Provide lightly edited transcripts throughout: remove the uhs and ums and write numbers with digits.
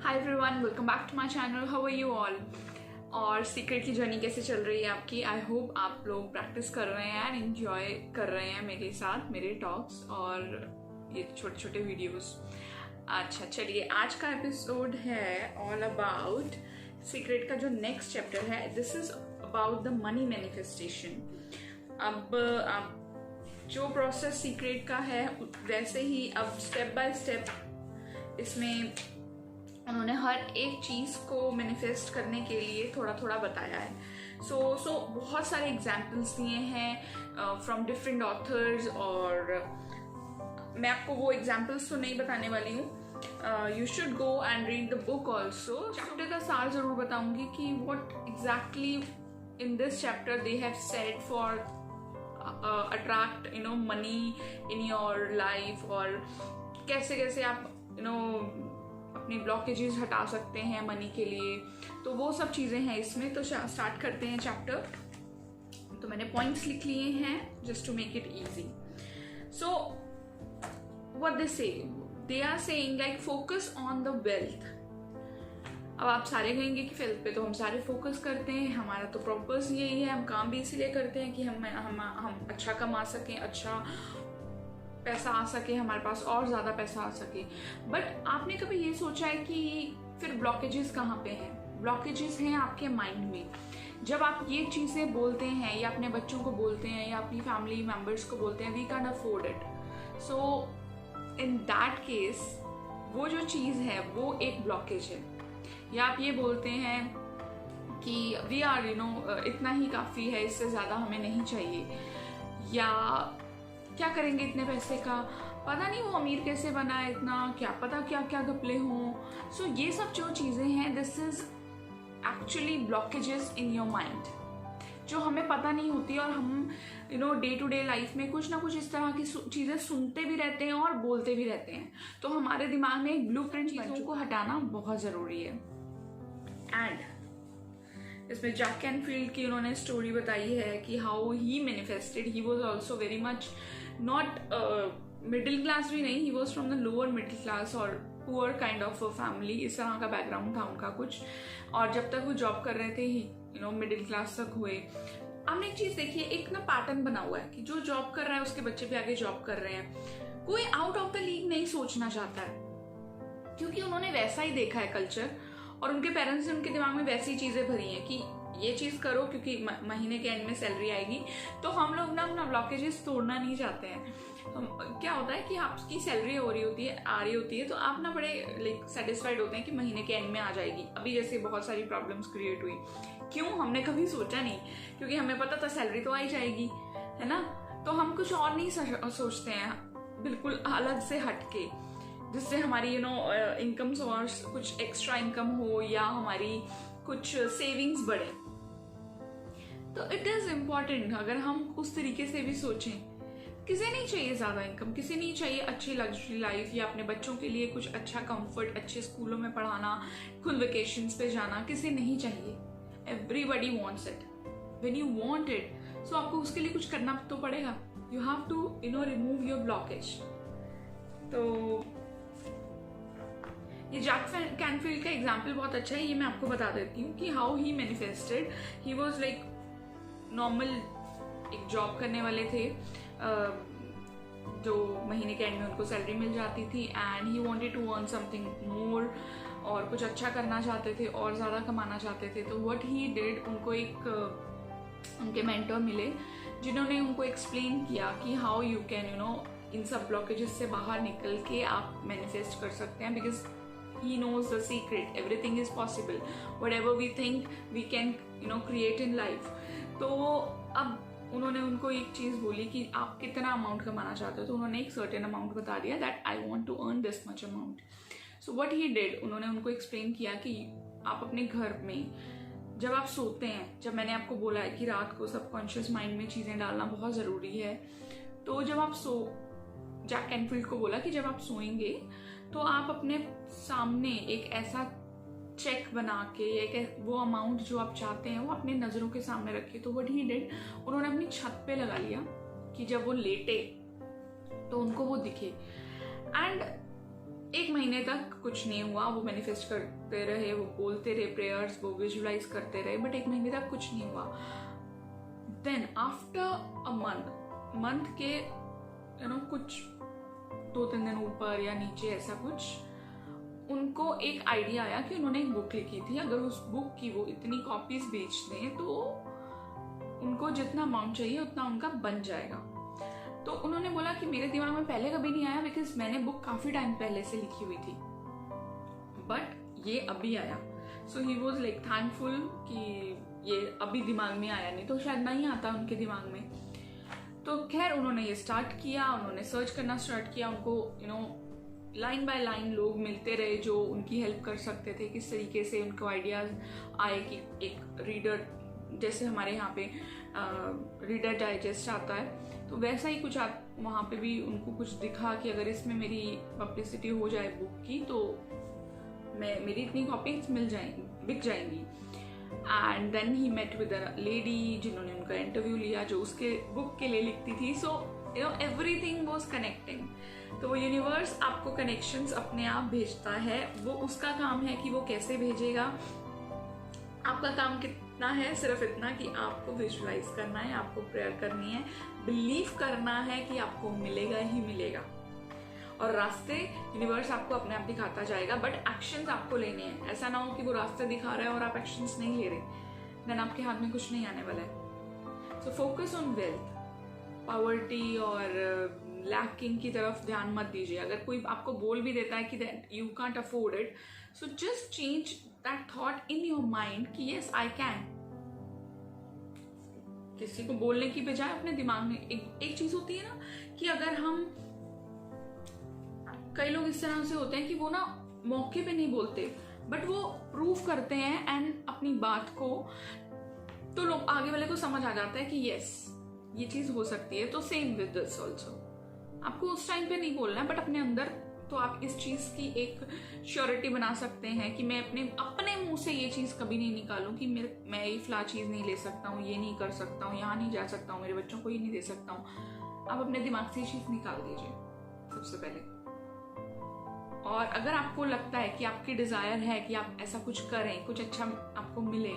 Hi everyone, welcome back to my channel. How are you all? और secret की journey कैसे चल रही है आपकी? आई होप आप लोग प्रैक्टिस कर रहे हैं एंड एंजॉय कर रहे हैं मेरे साथ, मेरे टॉक्स और ये छोटे छोटे वीडियोस। अच्छा चलिए, आज का एपिसोड है ऑल अबाउट सीक्रेट का जो नेक्स्ट चैप्टर है। This is about the money manifestation. अब जो प्रोसेस सीक्रेट का है वैसे ही अब स्टेप बाय स्टेप इसमें उन्होंने हर एक चीज को मैनिफेस्ट करने के लिए थोड़ा थोड़ा बताया है। सो बहुत सारे एग्जाम्पल्स दिए हैं फ्रॉम डिफरेंट ऑथर्स, और मैं आपको वो एग्जाम्पल्स तो नहीं बताने वाली हूँ। You should go and read the book also. Chapter का सार जरूर बताऊंगी कि what exactly in this chapter they have said for attract money in your life, और कैसे कैसे आप अपने ब्लॉकेजेस हटा सकते हैं मनी के लिए। तो वो सब चीजें हैं इसमें। तो स्टार्ट करते हैं चैप्टर। तो मैंने पॉइंट्स लिख लिए हैं just to make it easy. So what they are saying like focus on the wealth. अब आप सारे कहेंगे कि वेल्थ पे तो हम सारे फोकस करते हैं, हमारा तो पर्पस यही है, हम काम भी इसीलिए करते हैं कि हम अच्छा कमा सकें, अच्छा पैसा आ सके, हमारे पास और ज्यादा पैसा आ सके। बट आपने कभी ये सोचा है कि फिर ब्लॉकेजेस कहाँ पे हैं? ब्लॉकेजेस हैं आपके माइंड में। जब आप ये चीजें बोलते हैं या अपने बच्चों को बोलते हैं या अपनी फैमिली मेंबर्स को बोलते हैं we can afford it, so in that case वो जो चीज है वो एक ब्लॉकेज है। या आप ये बोलते हैं कि वी आर इतना ही काफी है, इससे ज्यादा हमें नहीं चाहिए, या क्या करेंगे इतने पैसे का, पता नहीं वो अमीर कैसे बना है इतना, क्या पता क्या क्या घपले हों। सो ये सब जो चीजें हैं this is actually blockages in your mind जो हमें पता नहीं होती, और हम डे टू डे लाइफ में कुछ ना कुछ इस तरह की चीजें सुनते भी रहते हैं और बोलते भी रहते हैं। तो हमारे दिमाग में एक ब्लूप्रिंट चीजों को हटाना बहुत जरूरी है। एंड इसमें जैक कैनफील्ड की उन्होंने स्टोरी बताई है कि how he manifested. He was also very much not middle class भी नहीं, he was from the lower middle class और पुअर काइंड ऑफ फैमिली, इस तरह का बैकग्राउंड था उनका कुछ। और जब तक वो जॉब कर रहे थे ही मिडिल क्लास तक हुए। हमने एक चीज देखी है, एक ना पैटर्न बना हुआ है कि जो जॉब कर रहा है उसके बच्चे भी आगे जॉब कर रहे हैं। कोई आउट ऑफ द लीग नहीं सोचना चाहता है, क्योंकि उन्होंने वैसा ही देखा है कल्चर, और उनके पेरेंट्स ने उनके दिमाग में वैसी चीजें भरी हैं कि ये चीज करो क्योंकि महीने के एंड में सैलरी आएगी। तो हम लोग ना अपना ब्लॉकेजेस तोड़ना नहीं चाहते हैं। क्या होता है कि आपकी सैलरी आ रही होती है तो आप ना बड़े लाइक सेटिस्फाइड होते हैं कि महीने के एंड में आ जाएगी। अभी जैसे बहुत सारी प्रॉब्लम्स क्रिएट हुई, क्यों? हमने कभी सोचा नहीं, क्योंकि हमें पता था सैलरी तो आ ही जाएगी, है ना। तो हम कुछ और नहीं सोचते हैं, बिल्कुल अलग से हटके, जिससे हमारी इनकम सोर्स कुछ एक्स्ट्रा इनकम हो या हमारी कुछ सेविंग्स बढ़े। तो इट इज इम्पॉर्टेंट अगर हम उस तरीके से भी सोचें। किसे नहीं चाहिए ज्यादा इनकम, किसे नहीं चाहिए अच्छी लग्जरी लाइफ, या अपने बच्चों के लिए कुछ अच्छा कंफर्ट, अच्छे स्कूलों में पढ़ाना, खुद वेकेशंस पे जाना, किसे नहीं चाहिए? Everybody wants it. When you want it, so आपको उसके लिए कुछ करना तो पड़ेगा। You have to remove your blockage. तो ये जैक कैनफील्ड का एग्जाम्पल बहुत अच्छा है, ये मैं आपको बता देती हूँ कि how he manifested. He was like normal एक जॉब करने वाले थे, जो महीने के एंड में उनको सैलरी मिल जाती थी, and he wanted to earn something more, और कुछ अच्छा करना चाहते थे और ज़्यादा कमाना चाहते थे। तो व्हाट ही डिड, उनको एक उनके मेंटर मिले जिन्होंने उनको एक्सप्लेन किया कि हाउ यू कैन इन सब ब्लॉकेजेस से बाहर निकल के आप मैनिफेस्ट कर सकते हैं। Because he knows the secret, everything is possible, whatever we think we can create in life। तो अब उन्होंने उनको एक चीज बोली कि आप कितना अमाउंट कमाना चाहते हो, तो उन्होंने एक सर्टेन अमाउंट बता दिया, that I want to earn this much amount. So what he did, उन्होंने उनको एक्सप्लेन किया कि आप अपने घर में जब आप सोते हैं, जब मैंने आपको बोला है कि रात को सबकॉन्शियस माइंड में चीजें डालना बहुत जरूरी है, तो जब आप जैक कैनफील्ड को बोला कि जब आप सोएंगे तो आप अपने सामने एक ऐसा चेक बना के, एक वो अमाउंट जो आप चाहते हैं वो अपने नजरों के सामने रखिए। तो व्हाट ही डिड, उन्होंने अपनी छत पे लगा लिया कि जब वो लेटे तो उनको वो दिखे। एंड 1 महीने तक कुछ नहीं हुआ, वो मैनिफेस्ट करते रहे, वो बोलते रहे प्रेयर्स, वो विजुलाइज करते रहे, बट 1 महीने तक कुछ नहीं हुआ। देन आफ्टर अ मंथ के कुछ 2-3 दिन ऊपर या नीचे ऐसा कुछ, उनको एक आइडिया आया कि उन्होंने एक बुक लिखी थी, अगर उस बुक की वो इतनी कॉपीज बेच दें तो उनको जितना अमाउंट चाहिए उतना उनका बन जाएगा। तो उन्होंने बोला कि मेरे दिमाग में पहले कभी नहीं आया, बिकॉज मैंने बुक काफी टाइम पहले से लिखी हुई थी, बट ये अभी आया। सो ही वॉज लाइक थैंकफुल कि ये अभी दिमाग में आया, नहीं तो शायद नहीं आता उनके दिमाग में। तो खैर उन्होंने ये स्टार्ट किया, उन्होंने सर्च करना स्टार्ट किया, उनको लाइन बाय लाइन लोग मिलते रहे जो उनकी हेल्प कर सकते थे, किस तरीके से उनको आइडियाज आए कि एक रीडर, जैसे हमारे यहाँ पे रीडर डाइजेस्ट आता है, तो वैसा ही कुछ वहाँ पे भी उनको कुछ दिखा कि अगर इसमें मेरी पब्लिसिटी हो जाए बुक की तो मेरी इतनी कॉपीज बिक जाएंगी। And then he met with a lady जिन्होंने उनका इंटरव्यू लिया, जो उसके बुक के लिए लिखती थी। So everything was connecting. तो वो यूनिवर्स आपको कनेक्शंस अपने आप भेजता है, वो उसका काम है कि वो कैसे भेजेगा। आपका काम कितना है, सिर्फ इतना कि आपको विजुलाइज करना है, आपको प्रेयर करनी है, बिलीव करना है कि आपको मिलेगा ही मिलेगा, और रास्ते यूनिवर्स आपको अपने आप दिखाता जाएगा, बट एक्शंस आपको लेने हैं। ऐसा ना हो कि वो रास्ते दिखा रहा है और आप एक्शंस नहीं ले रहे, देन आपके हाथ में कुछ नहीं आने वाला है। So focus on wealth, poverty और लैकिंग की तरफ ध्यान मत दीजिए। अगर कोई आपको बोल भी देता है कि you can't afford it, so just change that thought in your mind कि यस आई कैन। किसी को बोलने की बजाय अपने दिमाग में एक चीज होती है ना कि अगर हम, कई लोग इस तरह से होते हैं कि वो ना मौके पे नहीं बोलते, बट वो प्रूव करते हैं एंड अपनी बात को, तो लोग आगे वाले को समझ आ जाता है कि यस ये चीज हो सकती है। तो सेम विद दिस ऑल्सो, आपको उस टाइम पे नहीं बोलना है, बट अपने अंदर तो आप इस चीज की एक श्योरिटी बना सकते हैं कि मैं अपने मुंह से ये चीज कभी नहीं निकालूं कि मैं ये फला चीज नहीं ले सकता हूँ, ये नहीं कर सकता हूँ, यहाँ नहीं जा सकता हूँ, मेरे बच्चों को ये नहीं दे सकता हूँ। आप अपने दिमाग से ये चीज निकाल दीजिए सबसे पहले। और अगर आपको लगता है कि आपकी डिजायर है कि आप ऐसा कुछ करें, कुछ अच्छा आपको मिले,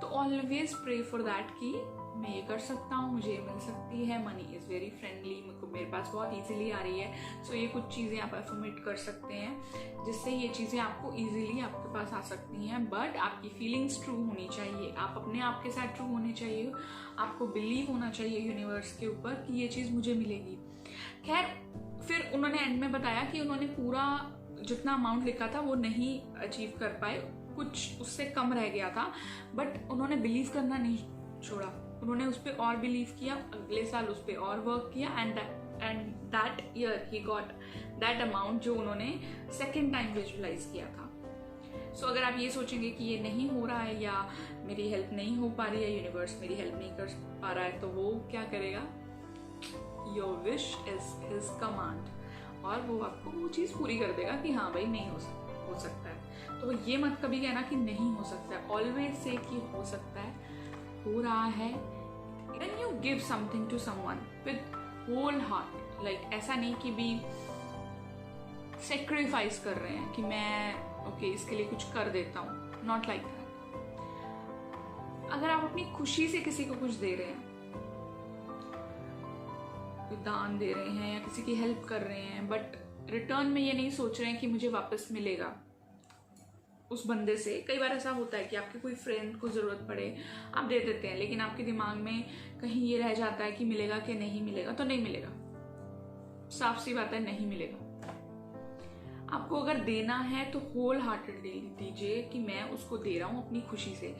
तो ऑलवेज प्रे फॉर दैट कि मैं ये कर सकता हूँ, मुझे ये मिल सकती है, मनी इज वेरी फ्रेंडली, मेरे पास बहुत इजीली आ रही है। सो ये कुछ चीजें आप अफर्मेट कर सकते हैं जिससे ये चीजें आपको इजीली आपके पास आ सकती हैं, बट आपकी फीलिंग्स ट्रू होनी चाहिए, आप अपने आप के साथ ट्रू होने चाहिए, आपको बिलीव होना चाहिए यूनिवर्स के ऊपर कि ये चीज मुझे मिलेगी। खैर फिर उन्होंने एंड में बताया कि उन्होंने पूरा जितना अमाउंट लिखा था वो नहीं अचीव कर पाए, कुछ उससे कम रह गया था, बट उन्होंने बिलीव करना नहीं छोड़ा, उन्होंने उस पर और बिलीव किया, अगले साल उस पर और वर्क किया, and that year he got that amount जो उन्होंने सेकेंड टाइम विजुलाइज किया था। सो अगर आप ये सोचेंगे कि ये नहीं हो रहा है या मेरी हेल्प नहीं हो पा रही है, यूनिवर्स मेरी हेल्प नहीं कर पा रहा है, तो वो क्या करेगा, your wish is his command, और वो आपको वो चीज पूरी कर देगा कि हाँ भाई नहीं हो सकता है। तो ये मत कभी कहना कि नहीं हो सकता है, ऑलवेज से कि हो सकता है, हो रहा है। When you give something to someone with whole heart, like ऐसा नहीं कि भी sacrifice कर रहे हैं कि मैं इसके लिए कुछ कर देता हूँ, not like that। अगर आप अपनी खुशी से किसी को कुछ दे रहे हैं, कोई दान दे रहे हैं या किसी की हेल्प कर रहे हैं, बट रिटर्न में ये नहीं सोच रहे हैं कि मुझे वापस मिलेगा उस बंदे से। कई बार ऐसा होता है कि आपके कोई फ्रेंड को जरूरत पड़े, आप दे देते हैं, लेकिन आपके दिमाग में कहीं ये रह जाता है कि मिलेगा कि नहीं मिलेगा, तो नहीं मिलेगा, साफ सी बात है, नहीं मिलेगा। आपको अगर देना है तो होल हार्टेडली दीजिए कि मैं उसको दे रहा हूं अपनी खुशी से।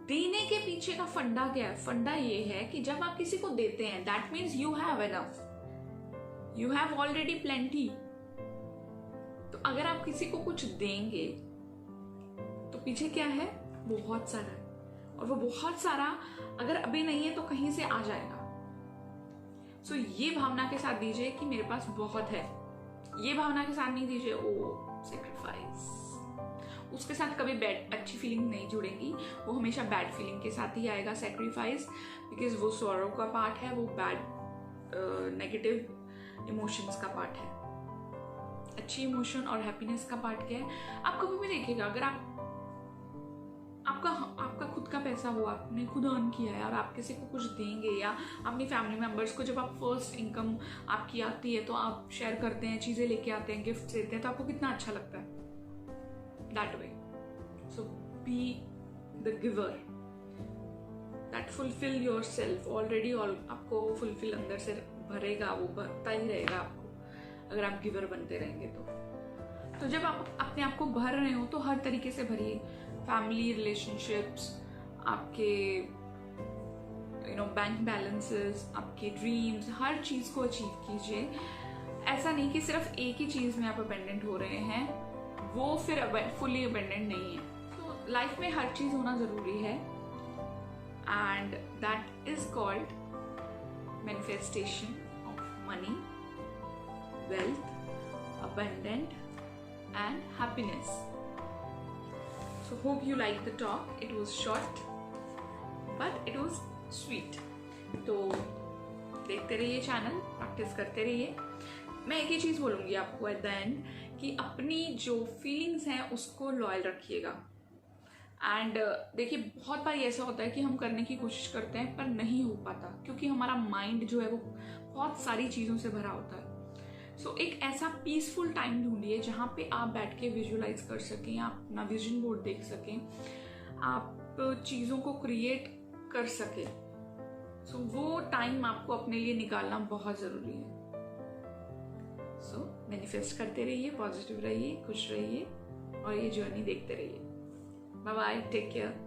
देने के पीछे का फंडा क्या है? फंडा ये है कि जब आप किसी को देते हैं, that means you have enough, you have already plenty. तो अगर आप किसी को कुछ देंगे तो पीछे क्या है, बहुत सारा है, और वो बहुत सारा अगर अभी नहीं है तो कहीं से आ जाएगा। सो ये भावना के साथ दीजिए कि मेरे पास बहुत है, ये भावना के साथ नहीं दीजिए ओ सेक्रीफाइस। उसके साथ कभी बैड अच्छी फीलिंग नहीं जुड़ेगी, वो हमेशा बैड फीलिंग के साथ ही आएगा सेक्रीफाइस, बिकॉज वो सॉरो का पार्ट है, वो बैड नेगेटिव इमोशंस का पार्ट है। अच्छी इमोशन और हैप्पीनेस का पार्ट क्या है, आप कभी भी देखिएगा, अगर आपका खुद का पैसा हो, आपने खुद अर्न किया है और आप किसी को कुछ देंगे या अपनी फैमिली मेम्बर्स को, जब आप फर्स्ट इनकम आपकी आती है तो आप शेयर करते हैं, चीज़ें लेके आते हैं, गिफ्ट देते हैं, तो आपको कितना अच्छा लगता है। That way, so be the giver, that fulfil your self already. आपको फुलफिल अंदर से भरेगा, वो भरता ही रहेगा आपको, अगर आप गिवर बनते रहेंगे तो जब आप अपने आप को भर रहे हो तो हर तरीके से भरिए, फैमिली रिलेशनशिप्स, आपके बैंक बैलेंसेस, आपके ड्रीम्स, हर चीज़ को अचीव कीजिए। ऐसा नहीं कि सिर्फ एक ही चीज़ में आप अबेंडेंट हो रहे हैं, वो फिर फुली अबेंडेंट नहीं है। तो लाइफ में हर चीज़ होना ज़रूरी है, and that is called manifestation of money, wealth, abundant and happiness. So hope you liked the talk. It was short but it was sweet. तो देखते रहिए चैनल, प्रैक्टिस करते रहिए। मैं एक ही चीज़ बोलूँगी आपको एट द एंड, कि अपनी जो फीलिंग्स हैं उसको लॉयल रखिएगा। एंड देखिए, बहुत बार ऐसा होता है कि हम करने की कोशिश करते हैं पर नहीं हो पाता, क्योंकि हमारा माइंड जो है वो बहुत सारी चीज़ों से भरा होता है। सो एक ऐसा पीसफुल टाइम ढूंढिए जहाँ पे आप बैठ के विजुअलाइज कर सकें, आप अपना विजन बोर्ड देख सकें, आप चीज़ों को क्रिएट कर सकें। सो वो टाइम आपको अपने लिए निकालना बहुत ज़रूरी है। सो मैनिफेस्ट करते रहिए, पॉजिटिव रहिए, खुश रहिए और ये जर्नी देखते रहिए। Bye bye, take care.